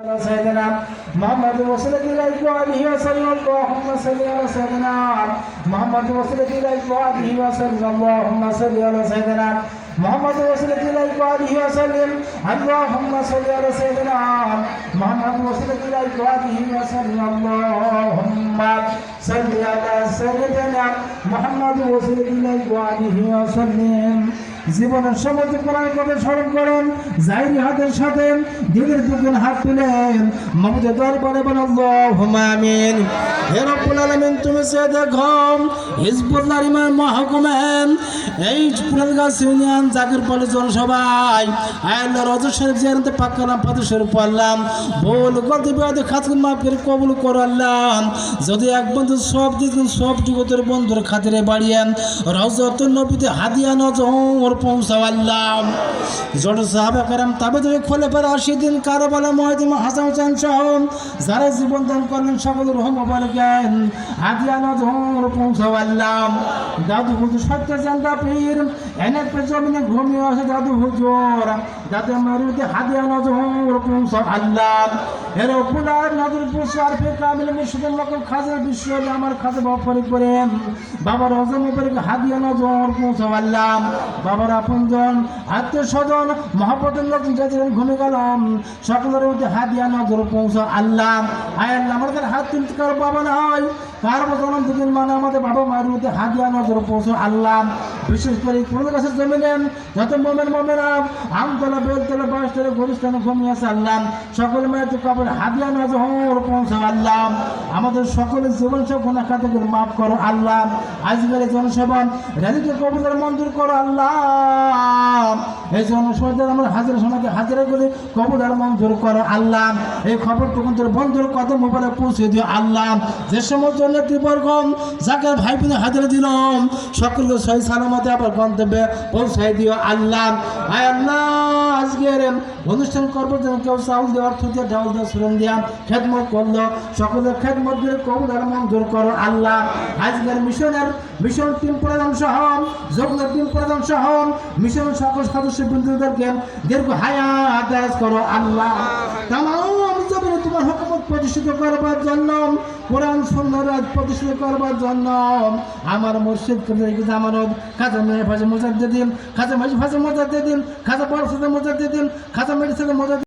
سيدنا محمد وصلت إليك وآله وسلم اللهم صل على سيدنا محمد وصلت إليك وآله وسلم اللهم صل على سيدنا محمد وصلت إليك وآله وسلم اللهم صل على سيدنا محمد وصلت إليك وآله وسلم اللهم صل على سيدنا محمد وصلت إليك وآله وسلم জীবনের সমস্ত কোরআনের কথা স্মরণ করেন, জাহিরি হাতের সাথে দিনের দুদিন হাত তুলেন, মাহমুদের দরবারে বলেন আল্লাহুম্মা আমিন। হে রব্বুল আলামিন, তুমি সে দেখো হিজবুল্লাহর ইমাম মহকুমেন এই পুরানগাছ ইউনিয়ন জাকির পল্লী জনসভায় আল্লাহর রওজা শরীফ জিয়ারতে পাক করলাম, ফাতিহা শরীফ পড়লাম, ভুল গলতি বিয়াদে খাতির মাফ করে কবুল করো আল্লাহ। যদি এক বন্ধু সব দিন সব জগতের বন্ধুর খাতিরে বাড়িয়ে রওজাতুন নবীতে হাদিয়া নজর পৌঁছাও আল্লাহ। জোর সাহাবা کرام তাবেঈ খোলাফায়ে রাশিদিন কারবালা মুহাজির হাসান হোসেন সহ যারা জীবন দান করলেন সকলের রহম বরকত হাদিয়া নজর পৌঁছাও আল্লাহ। দাদু হুজুর সত্য জানতা পীর এনে পে জমিনে ঘুমিয়ে আছে দাদু হুজুর, দাদু মারুতে হাদিয়া নজর পৌঁছাও আল্লাহ। এর উপর নজর পুরস্কার পে কামিল মুর্শিদুল লক খাজা বিশ্ব আমার খাজা বাফরি করেন বাবার হজম উপরে হাদিয়া নজর পৌঁছাও আল্লাহ। বাবার আপনজন আত্মীয় স্বজন মহব্বতের লোক যাদের ঘুমে গেলাম সকলের মধ্যে হাদিয়া নজর পৌঁছাও আল্লাহ। আয় আল্লাহ, আমাদের হাত তুলতে কারো বাবা না হয় কার জন্ম দুদিন মানে আমাদের বাবা মায়ের মধ্যে হাদিয়া নজর পৌঁছাও আল্লাহ। বিশেষ করে পুরো গাছের জমিনে যত মোমেন মোমেরা আমতলা বেলতলা বাসতলা গরিস্থানে ঘুমিয়ে আছে আল্লাহ, সকল মায়ের কবর হাদিয়া নজর পৌঁছাও আল্লাহ। আমাদের সকলের জীবন সব গুনাহ খাতাগুলো মাফ করো আল্লাহ। আজকের জনসভা রাজিকে কবুলের মঞ্জুর করো আল্লাহ। এই জনসভাতে আমরা হাজিরা সমাজে হাজিরা করে কবুলের মঞ্জুর করো আল্লাহ। এই খবর তখন তোর বন্ধুর কত মোবাইলে পৌঁছে দিও আল্লাহ। যে সমস্ত নেতৃবর্গ যাকে ভাই বোনে হাজিরা দিলাম সকলকে সহি সালামতে আবার গন্তব্যে পৌঁছাই দিও আল্লাহ। আয় আল্লাহ, আজকের অনুষ্ঠান করবো যেন কেউ চাউল দিয়ে অর্থ দিয়ে ডাউল দিয়ে সুরন দিয়া খেদমত করলো, সকলের খেদমত দিয়ে কবুলের মঞ্জুর করো আল্লাহ। আজকের মিশন টিম প্রধান সহ যোগের টিম প্রধান সহ মিশন সকল সদস্য বৃন্দদেরকে দীর্ঘ হায়াত দারাজ করো আল্লাহ। তামাম জমিনে তোমার হুকুমত প্রতিষ্ঠিত করবার জন্য, কোরআন সুন্নাহ রাজ প্রতিষ্ঠিত করবার জন্য আমার মুর্শিদ জামানত খাজা মেয়ে ফাজে মুজাদ্দিদিন, খাজা মাঝি ফাজে মুজাদ্দিদিন, খাজা বড় সাথে মুজাদ্দিদিন, খাজা মেডিসিনের মুজাদ্দিদিন